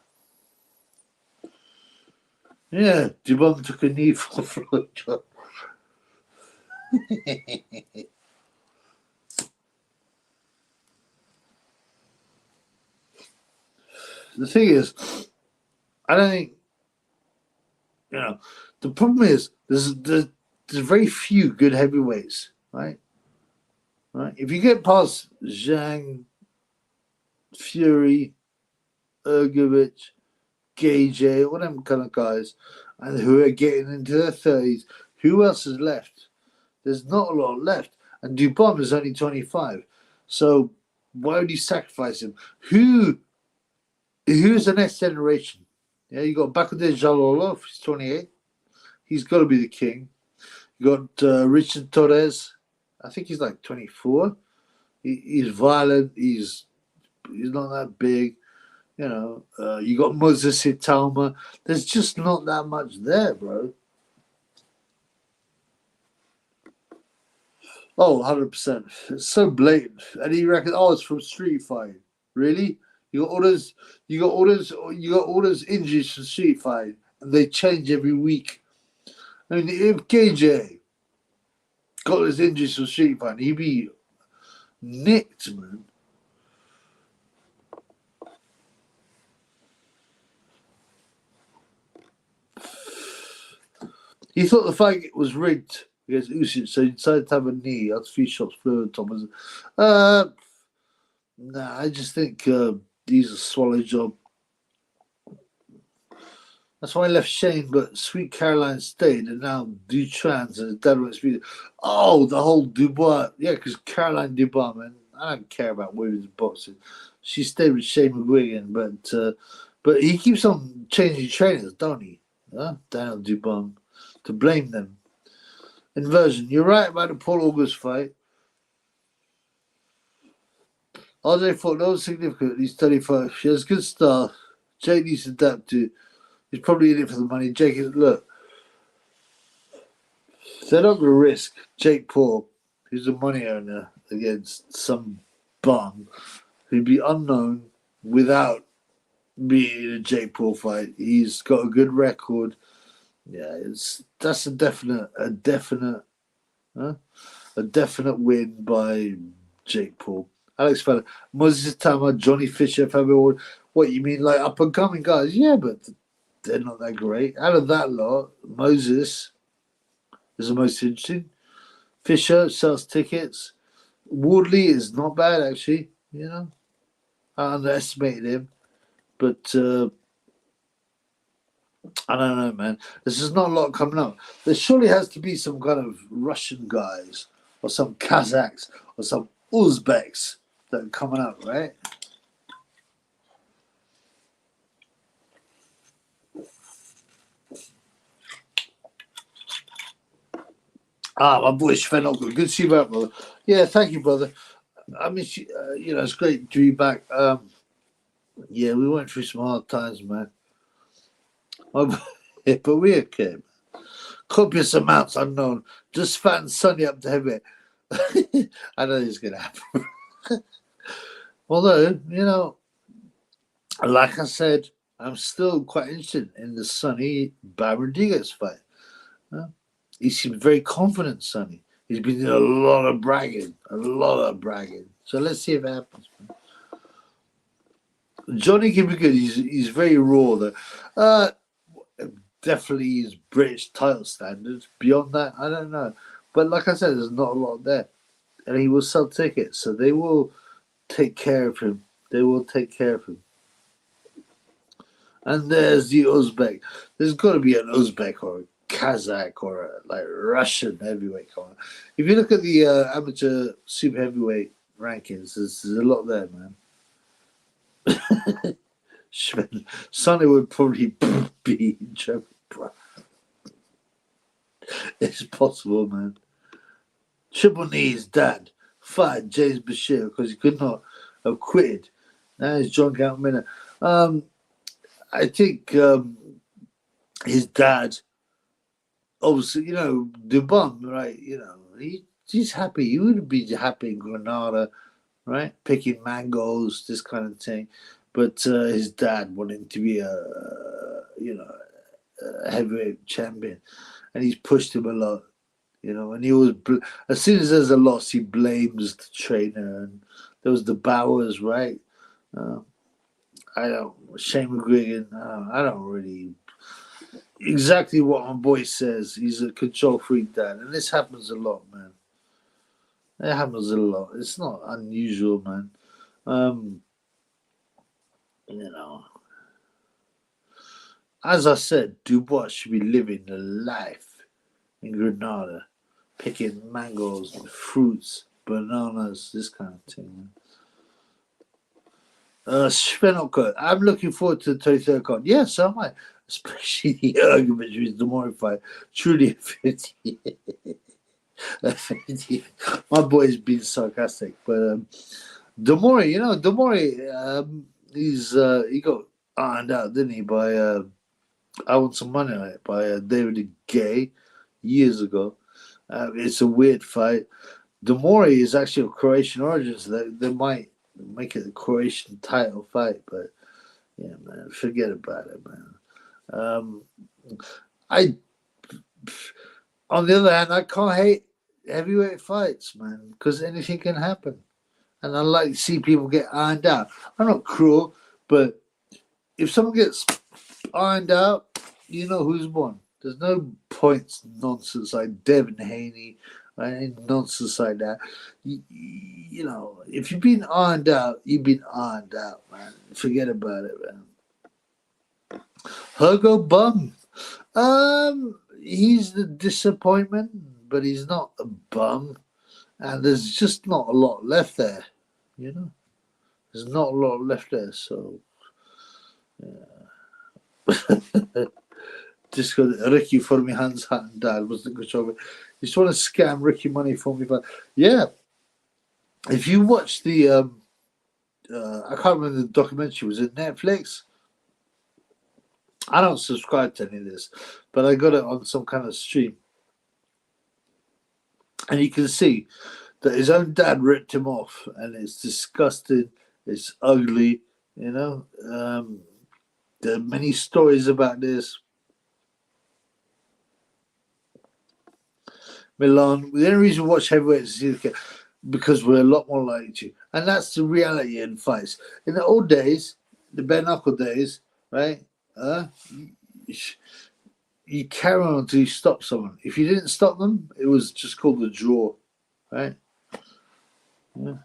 Yeah, Dubois took a knee for Floyd. The thing is, I don't think, you know, the problem is there's very few good heavyweights, right? Right? If you get past Zhang, Fury, Ergovic, Gage, all them kind of guys, and who are getting into their 30s. Who else is left? There's not a lot left. And Dubon is only 25. So why would you sacrifice him? Who's the next generation? Yeah, you got Bakude Jalolov, he's 28. He's got to be the king. You got Richard Torres. I think he's like 24. He's violent. He's not that big. You know, you got Moses Hitalma. There's just not that much there, bro. Oh, 100%. It's so blatant. And he reckons, oh, it's from street fighting. Really? You got all those injuries from street fighting, and they change every week. I mean, if KJ got his injuries from street fighting, he'd be nicked, man. He thought the fight was rigged against Usyk, so he decided to have a knee. That's 3 shots fluid, Thomas. Nah, I just think he's a swallow job. That's why I left Shane, but Sweet Caroline stayed, and now Dutran's and his dad went to oh, the whole Dubois. Yeah, because Caroline Dubois, man, I don't care about women's boxing. She stayed with Shane McGuigan, but he keeps on changing trainers, don't he? Daniel Dubois. To blame them. Inversion. You're right about the Paul August fight. RJ fought no significant. He's 35. She has good style. Jake needs to adapt to. He's probably in it for the money. Jake is, look, they're not going to risk Jake Paul, who's a money owner, against some bum who'd be unknown without being in a Jake Paul fight. He's got a good record. Yeah, that's a definite win by Jake Paul. Alex Feller, Moses Tama, Johnny Fisher, Fabio. What you mean, like up and coming guys? Yeah, but they're not that great. Out of that lot, Moses is the most interesting. Fisher sells tickets. Wardley is not bad actually. You know, I underestimated him, but. I don't know, man. There's just not a lot coming up. There surely has to be some kind of Russian guys or some Kazakhs or some Uzbeks that are coming up, right? My boy Sven, good to see you back, brother. Yeah, thank you, brother. I mean, it's great to be back. Yeah, we went through some hard times, man. But we're okay, man. Copious amounts unknown. Just fatten Sonny up to heavy. I know this is going to happen. Although, like I said, I'm still quite interested in the Sonny Rodriguez fight. He seems very confident, Sonny. He's been doing a lot of bragging. So let's see if it happens. Johnny can be good. He's very raw, though. Definitely his British title standards. Beyond that, I don't know. But like I said, there's not a lot there. And he will sell tickets, so they will take care of him. And there's the Uzbek. There's got to be an Uzbek or a Kazakh or a Russian heavyweight coming. If you look at the amateur super heavyweight rankings, there's a lot there, man. Sonny would probably be German. It's possible, man. Triple Knee's dad fired James Bashir because he could not have quitted. Now he's John Count Miller. I think his dad, obviously, Dubon, right? He's happy. He would be happy in Granada, right? Picking mangoes, this kind of thing. But his dad wanted him to be a heavyweight champion, and he's pushed him a lot, and he was, as soon as there's a loss, he blames the trainer, and there was the Bowers, right? Shane McGuigan, I don't really, exactly what my boy says. He's a control freak dad, and this happens a lot, man. It happens a lot. It's not unusual, man. you know, as I said, Dubois should be living the life in Granada, picking mangoes, fruits, bananas, this kind of thing. Man. Svenoka, I'm looking forward to the 23rd card. Yes, so am I. Especially the argument with the Demore fight. Truly 50. My boy's being sarcastic, but Demore, you know, Demore, he got ironed out, didn't he, by I Want Some Money on it by David Gay years ago. It's a weird fight. Demore is actually of Croatian origins. So they might make it a Croatian title fight, but yeah, man, forget about it, man. I, on the other hand, I can't hate heavyweight fights, man, because anything can happen, and I like to see people get ironed out. I'm not cruel, but if someone gets ironed out, you know who's won. There's no points nonsense like Devin Haney, any nonsense like that. You know, if you've been ironed out, you've been ironed out, man. Forget about it, man. Hugo Bum. He's the disappointment, but he's not a bum. And there's just not a lot left there, you know. There's not a lot left there, so yeah. Just got Ricky for me hands hat and dad wasn't good job. You just want to scam Ricky money for me, but yeah. If you watch the I can't remember the documentary, was it Netflix? I don't subscribe to any of this, but I got it on some kind of stream. And you can see that his own dad ripped him off, and it's disgusting, it's ugly, you know. There are many stories about this. Milan, the only reason we watch heavyweights is because we're a lot more likely to. And that's the reality in fights. In the old days, the bare knuckle days, right? You carry on until you stop someone. If you didn't stop them, it was just called a draw, right? Yeah.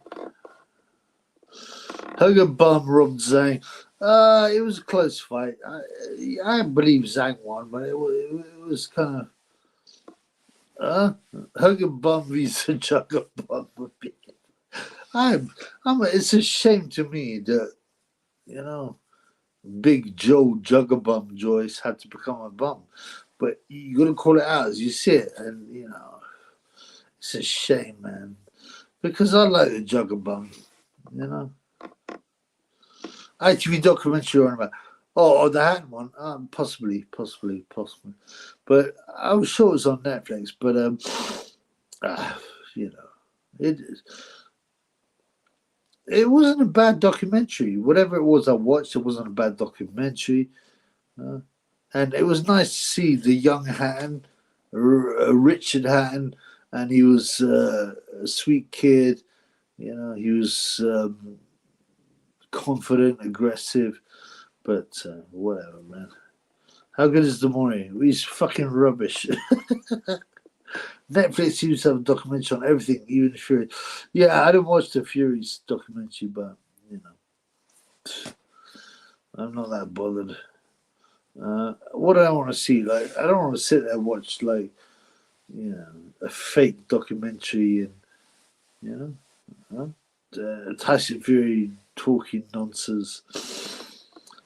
Hogan Bum robbed Zhang. It was a close fight. I believe Zhang won, but it was kind of Hogan Bum vs Jugger Bum. It's a shame to me that, you know, Big Joe Juggerbum Joyce had to become a bum, but you got to call it out as you see it, and you know, it's a shame, man, because I like the Juggerbum, you know. ITV documentary on about, oh, the hand one, possibly, but I was sure it was on Netflix, but you know, it wasn't a bad documentary. Whatever it was I watched, it wasn't a bad documentary. And it was nice to see the young Hatton, Richard Hatton, and he was a sweet kid. You know, he was confident, aggressive, but whatever, man. How good is Demore? He's fucking rubbish. Netflix seems to have a documentary on everything, even Fury. Yeah, I didn't watch the Fury's documentary, but you know, I'm not that bothered. What do I want to see? Like, I don't want to sit there and watch like, you know, a fake documentary and you know, Tyson Fury talking nonsense.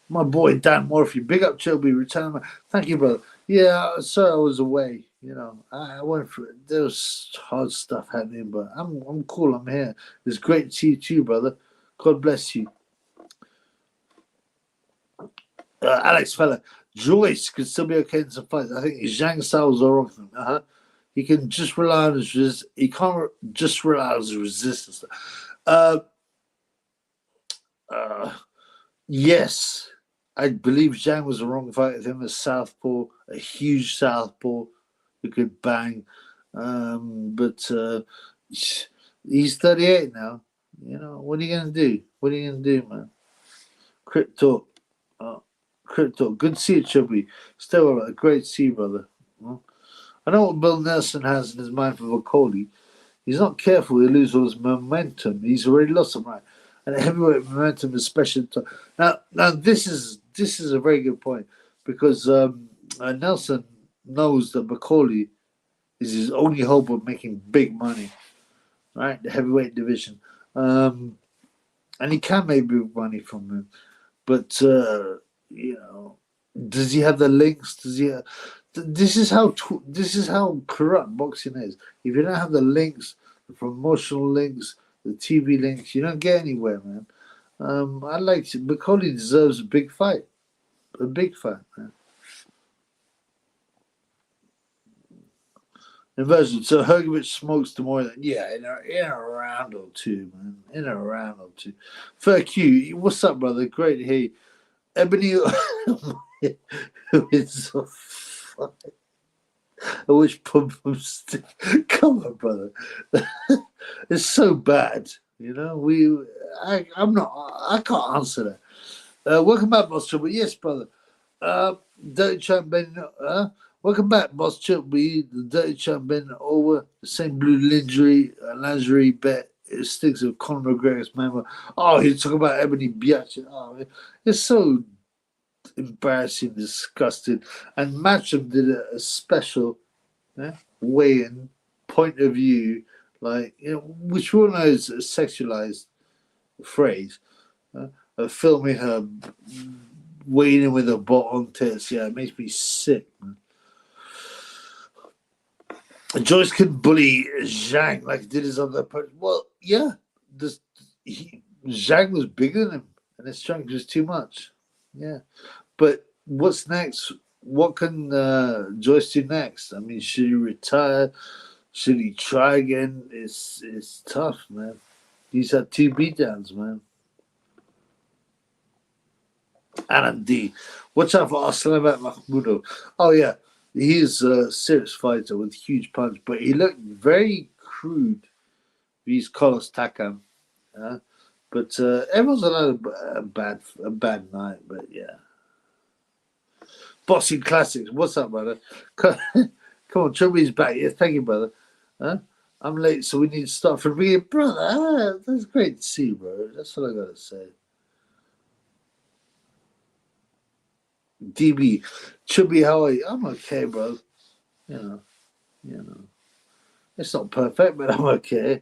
My boy Dan Murphy, big up Chilby, return. Thank you, brother. Yeah, sorry I was away. You know, I went through it. There was hard stuff happening, but I'm cool. I'm here. It's great to see you too, brother. God bless you. Alex Fella, Joyce could still be okay in some fights. I think Zhang Sao's are wrong. He can just rely on his he can't just rely on his resistance. Yes, I believe Zhang was the wrong fight with him as southpaw, a huge southpaw who could bang. But he's 38 now. You know, what are you going to do? What are you going to do, man? Crypto. Crypto. Good to see you, Chubby. Still all right. Great to see you, brother. Well, I know what Bill Nelson has in his mind for Vocoli. He's not careful, he'll lose all his momentum. He's already lost some, right? and heavyweight momentum is special. Now this is a very good point because Nelson knows that Macaulay is his only hope of making big money, right? The heavyweight division, and he can make big money from him, but does he have the links? Does he? This is how corrupt boxing is. If you don't have the links, the promotional links, the TV links, you don't get anywhere, man. I like it. Macaulay deserves a big fight, man. Inversion. So Hergovich smokes tomorrow. Yeah, in a round or two, man. In a round or two. Fuck you. What's up, brother? Great to hear you. Ebanie wins a fight. I wish Pum Pum stick. Come on, brother. It's so bad. I can't answer that. Welcome back, Boss Trouble. Yes, brother. Dirty Champ Ben. Welcome back, Boss Chip. The Dirty Champ Ben over the same blue lingerie bet. It sticks with Conor McGregor's member. Oh, he's talking about Ebanie Biatch. Oh, it's so embarrassing, disgusting. And Matcham did a special weigh-in point of view, which we all know is a sexualized phrase. Filming her weighing in with her butt on tits. Yeah, it makes me sick, man. Joyce could bully Zhang like he did his other opponent. Well, yeah, Zhang was bigger than him, and his strength was too much. Yeah, but what's next? What can Joyce do next? I mean, should he retire? Should he try again? It's tough, man. He's had 2 beatdowns, man. Adam D. Watch out for Aslamat Mahmoudov. Oh, yeah. He's a serious fighter with huge punch, but he looked very crude. He's Carlos Takam. But everyone's allowed a bad night, but yeah. Boxing Classics. What's up, brother? Come on, Chubby's back. Yeah, thank you, brother. I'm late, so we need to start from the beginning. Brother, that's great to see you, bro. That's what I got to say. DB, Chubby, how are you? I'm okay, bro. You know. It's not perfect, but I'm okay.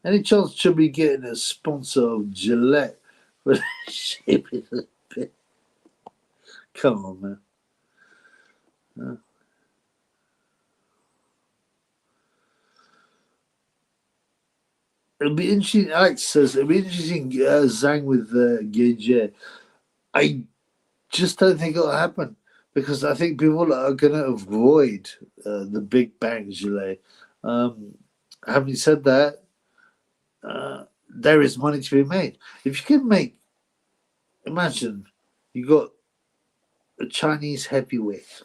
Any chance Chubby getting a sponsor of Gillette for shaping a bit? Come on, man. It'll be interesting. Alex says it'll be interesting. Zhang with Gage. I just don't think it'll happen because I think people are going to avoid the big bang Gillet. Having said that, there is money to be made. If you can imagine you got a Chinese heavyweight.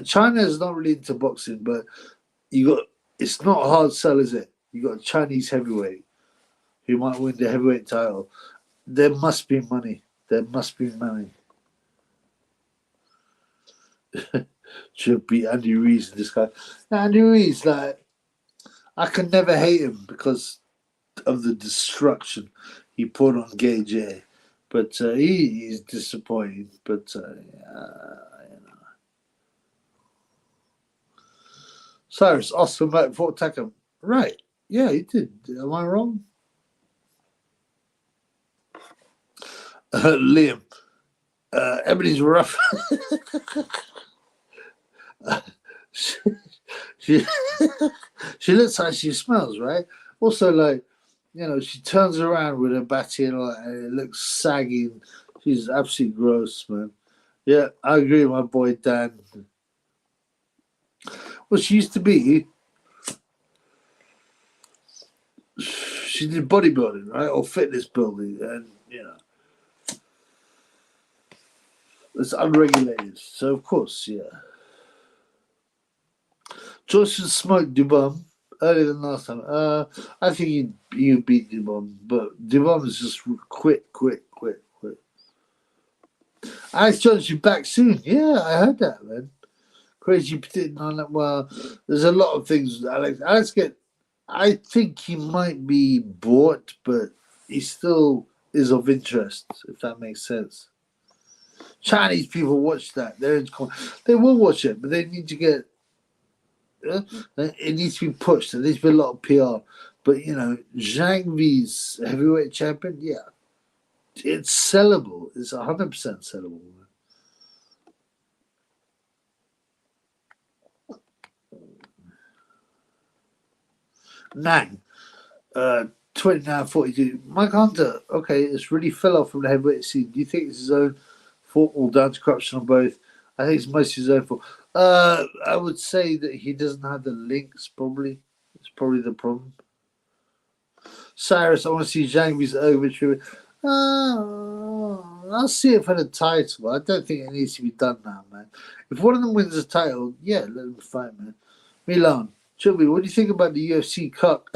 China is not really into boxing, but it's not a hard sell, is it? You got a Chinese heavyweight who might win the heavyweight title. There must be money. There must be money. Should be Andy Ruiz, this guy. Andy Ruiz, I can never hate him because of the destruction he put on Gage. But he's disappointing. But, Cyrus, Oscar Mac fought Takam. Right. Yeah, he did. Am I wrong? Liam. Ebanie's rough. she looks like she smells, right? Also, she turns around with her batty and it looks saggy. She's absolutely gross, man. Yeah, I agree with my boy Dan. Well, she used to be. She did bodybuilding, right, or fitness building, and it's unregulated. So of course, yeah. Johnson smoked Dubon earlier than last time. I think you beat Dubon, but Dubon is just quit. Alex Johnson back soon. Yeah, I heard that, man. Crazy predicting on that. Well, there's a lot of things. Alex I think he might be bought, but he still is of interest, if that makes sense. Chinese people watch that. They will watch it, but they need to get. It needs to be pushed. There needs to be a lot of PR. But you know, Zhang V's heavyweight champion, yeah, it's sellable. It's 100% sellable. Nang, 29-42. Mike Hunter, okay, it's really fell off from the heavyweight scene. Do you think it's his own fault or down to corruption on both? I think it's mostly his own fault. I would say that he doesn't have the links, probably. It's probably the problem. Cyrus, I want to see Zhang V's overture. I'll see it for the title. I don't think it needs to be done now, man. If one of them wins the title, yeah, let them fight, man. Milan, Chubby, what do you think about the UFC cuck?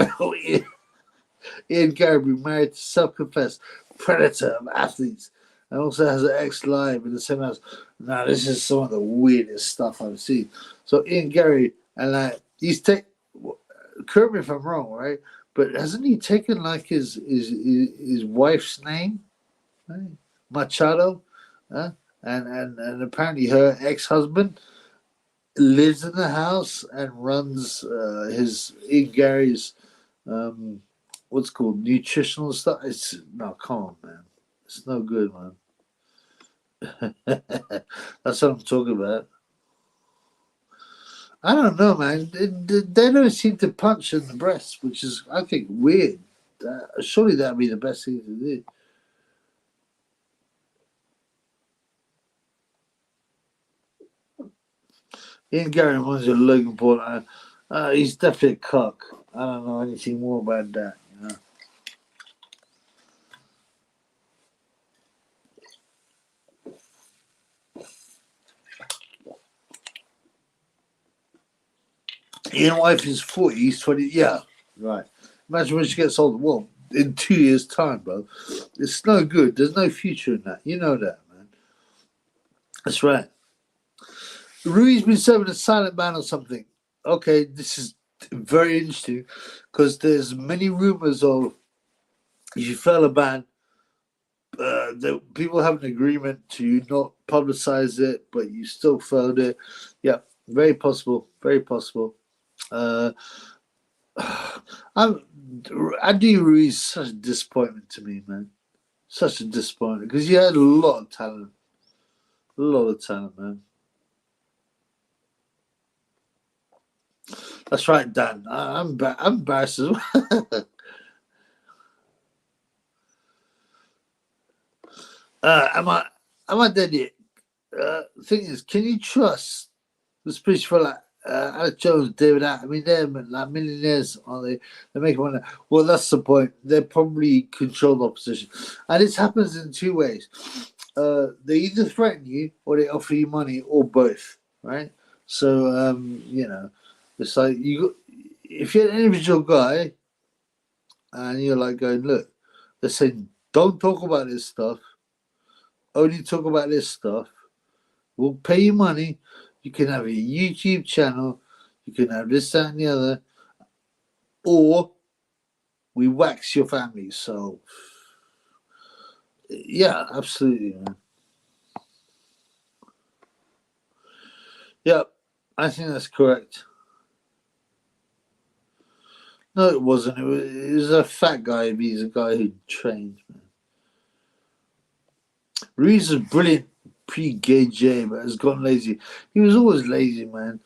Ian Gary being married to self-confessed predator of athletes and also has an ex-live in the same house. Now, this is some of the weirdest stuff I've seen. So Ian Gary, and he's correct me if I'm wrong, right? But hasn't he taken like his wife's name, right? Machado, and apparently her ex-husband lives in the house and runs his Ian Gary's what's called nutritional stuff. It's no, come on, man. It's no good, man. That's what I'm talking about. I don't know, man. They don't seem to punch in the breast, which is, I think, weird. Surely that'd be the best thing to do. Ian Gary reminds me of Logan Paul. He's definitely a cock. I don't know anything more about that, you know. Ian wife is 40, he's 20. Yeah, right. Imagine when she gets older. Well, in 2 years' time, bro. It's no good. There's no future in that. You know that, man. That's right. Rui's been serving a silent ban or something. Okay, this is very interesting because there's many rumors of if you fail a ban, that people have an agreement to not publicize it, but you still failed it. Yeah, very possible. Very possible. Andy Ruiz such a disappointment to me, man. Such a disappointment because he had a lot of talent. A lot of talent, man. That's right, Dan. I'm embarrassed as well. Am I dead yet? Thing is, can you trust the speech for like Alex Jones, David? I mean, they're like millionaires, aren't they? They make money. Well, that's the point. They probably control the opposition, and it happens in two ways. They either threaten you or they offer you money, or both. Right? So you know, it's like if you're an individual guy, and you're like going, look, they're saying, don't talk about this stuff. Only talk about this stuff. We'll pay you money. You can have a YouTube channel. You can have this, that, and the other. Or we wax your family. So, yeah, absolutely, man. Yeah, I think that's correct. No, it wasn't. It was a fat guy. He's a guy who trains, man. Ruiz is brilliant pre-gay J, but has gone lazy. He was always lazy, man.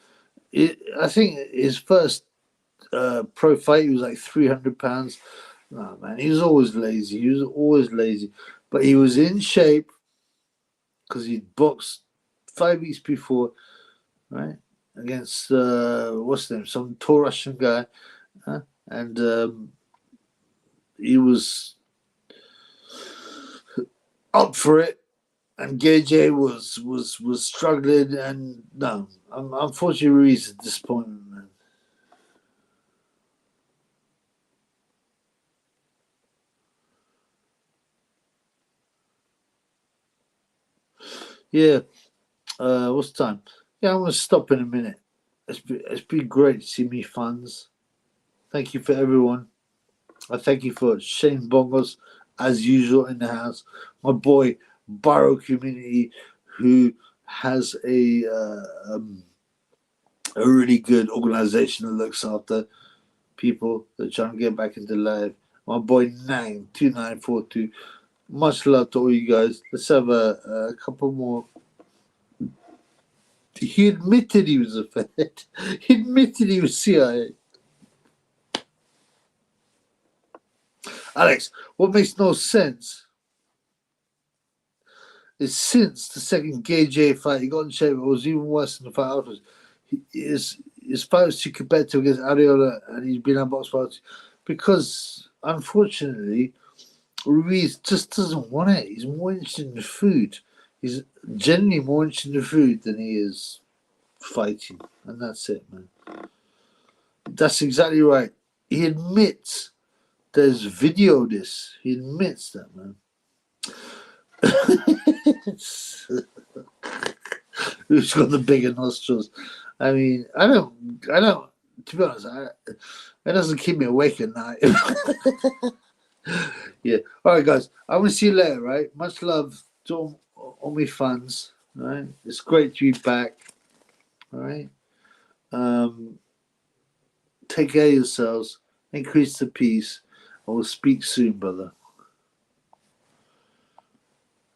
I think his first pro fight, he was like 300 pounds. No, man, he was always lazy. He was always lazy. But he was in shape because he'd boxed 5 weeks before, right? Against, what's his name? Some tall Russian guy. And he was up for it. And Gage was struggling, and no, unfortunately, Ruiz is a disappointment, man. Yeah, what's the time? Yeah, I'm gonna stop in a minute. It's been great to see me fans. Thank you for everyone. I thank you for Shane Bongos, as usual, in the house. My boy, Borough Community, who has a really good organization that looks after people that are trying to get back into life. My boy, Nang, 2942. Much love to all you guys. Let's have a couple more. He admitted he was a Fed. He admitted he was CIA. Alex, what makes no sense is since the second Gay J fight, he got in shape. It was even worse than the fight afterwards. His fight was too competitive against Ariola, and he's been on box fights because, unfortunately, Ruiz just doesn't want it. He's more interested in the food. He's generally more interested in the food than he is fighting, and that's it, man. That's exactly right. He admits there's video of this. He admits that, man. Who's got the bigger nostrils? I mean, I don't. To be honest, it doesn't keep me awake at night. Yeah. All right, guys. I want to see you later. Right. Much love to all my fans. All right. It's great to be back. All right. Take care of yourselves. Increase the peace. I will speak soon, brother.